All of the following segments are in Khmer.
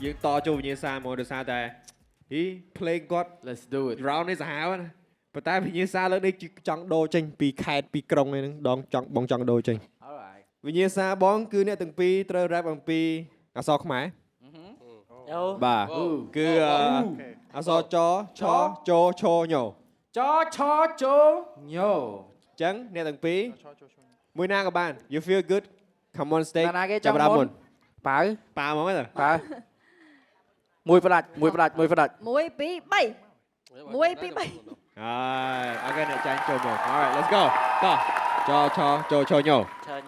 យើងតចូលវិញ្ញាសាមកដោយសារតែ he play God Let's do it round នេះសាហាវណាប៉ុន្តែវិញ្ញាសាលើកនេះចង់ដូរចេញពីខេត្តពីក្រុងឯហ្នឹងដងចង់បងចង់ដូរចេញ Alright វិញ្ញាសាបងគឺអ្នកទាំងពីរត្រូវ rap អំពីអក្សរខ្មែរបាទគឺអក្សរចឆជឈញ Cho cho nhô អញ្ចឹងអ្នកទាំងពីរមួយណាក៏បាន you feel good come on stage ណាគេច ចាប់ ង់ ផ្ដើម មុ មុ ន ន Bảo ប៉ាមកទេ Bảo Mùi phát đạch Mùi phát đạch Mùi phát đạch 1 2 3 1 2 3 ហើយអូខេអ្នកចាញ់ចូលមក alright let's go តោះចឈញ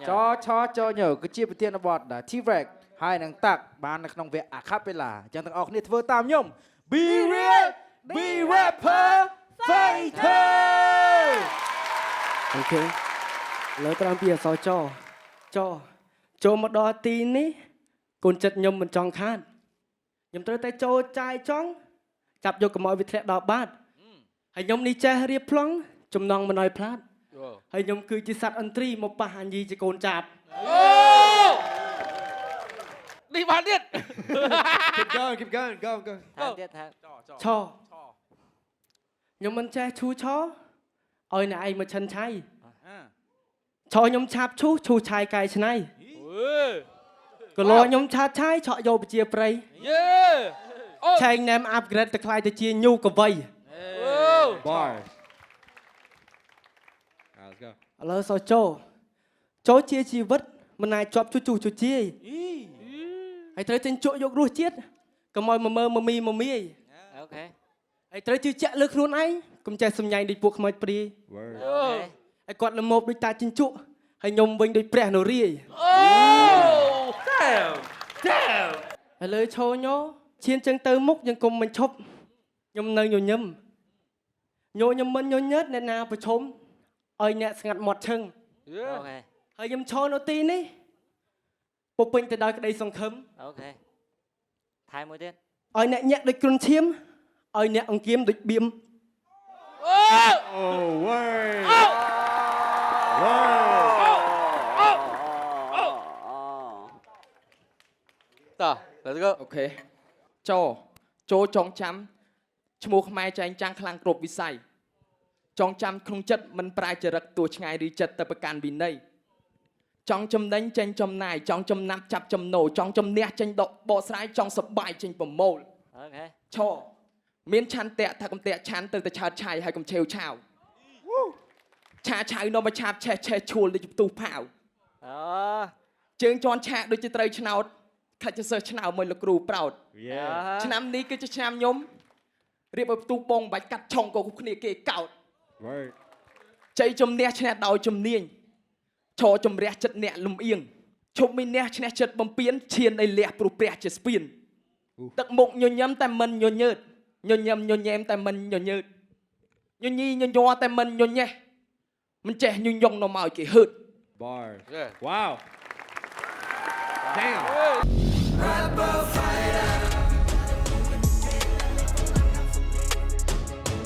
Cho cho nhô Cứ chia với tiên nó bọt là T-Rex Hai nàng tạc Bán nó không việc acapella Chẳng thằng ọc nít vơ tam nhôm Be real Be rapper Fighter អូខេលើតាមពីអសចចូលមកដល់ទីនេះកូនចិត្តខ្ញុំមិនចង់ខាតខ្ញុំត្រូវតែចូលចាយចង់ចាប់យកកម្អល់វាធ្លាក់ដល់បាតហើយខ្ញុំនេះចេះរៀបប្លង់ចំណងមិនឲ្យផ្លាតហើយខ្ញុំគឺជាសត្វអន្ត្រីមកប៉ះអញយីជាកូនចាប Đi bán điện keep going go Thang tiết thang ឆខ្ញុំមិនចេះឈូឆឲ្យអ្នកឯងមកឈិនឆៃឆខ្ញុំឆាប់ឈូឆាយកែច្នៃក៏លោខ្ញុំឆាតឆាយឆក់យកប្រជាប្រិយ Yeah ឆែងណែមអាប់ក្រេតទៅខ្លាយទៅជាញូកវៃ bar let's go ឥឡូវសចូលជាជីវិតមិនអាចជាប់ជជាយហើយត្រូវចេញជក់យករសជាតិកុំឲ្យមើមមីមាយ Ok ហើយត្រូវជឿជាក់លើខ្លួនឯងកុំចេះសម្ញែងដូចពួកខ្មោចព្រាយ word ហើយគាត់លមោបដូចតាចិញ្ចក់ហើយខ្ញុំវិញដូចព្រះនរាយ Oh Damn ឥឡូវឈរញោឈានចឹងទៅមុខยังគុំមិនឈប់ខ្ញុំនៅញញឹមខ្ញុំមិនញញើតអ្នកណាប្រឈមឲ្យអ្នកស្ងាត់មាត់ឈឹង Yeah Ok ហើយខ្ញុំឈរនៅទីនេះពុពេញទៅដោយក្តីសង្ឃឹម Ok Thay mùi tiết ឲ្យអ្នកញាក់ដូចគ្រុនឈាមឲ្យអ្នកអង្គៀមដូចបៀម oh word word Tờ Let's go អូខេចូលចងចាំឈ្មោះខ្មែរចែងចាំងខ្លាំងគ្រប់វិស័យចងចាំក្នុងចិត្តមិនប្រែចរិតទោះឆ្ងាយឬចិត្តទៅប្រកាន់វិន័យចង់ចំណេញចេញចំណាយចង់ចំណាប់ចាប់ចំណូលចង់ជំនះចេញដកបកស្រាយចង់សបាយចេញប្រមូល Ok ឈរមានឆន្ទៈថាកំតែឆានទៅតែឆើតឆាយហើយកុំឆេវឆាវឆាឆៅនំមកឆាបឆេះឈួលដូចផ្ទុះផាវ ជើងជន់ឆាកដូចជាត្រូវឆ្នោតខ្លាចจะសិស្សឆ្នោតមួយលោកគ្រូប្រោត yeah ឆ្នាំនេះគឺជាឆ្នាំខ្ញុំរៀបឲ្យផ្ទុះបងបាច់កាត់ឆុងក៏គ្នាគេកោត word ជ័យជំនះឈ្នះដោយជំនាញឈរជំរះចិត្តអ្នកលំអៀងឈប់មានអ្នកឈ្នះចិត្តបំពេញឈានឲ្យលះព្រោះព្រះជាស្ពានទឹកមុខញញឹមតែមិនញញើតញញឹមញញែមតែមិនញញើតញញីញញ័រតែមិនញញេះមិនចេះញញងនៅមកឲ្យគេហឺត bar Yeah wow damn Rapper fighter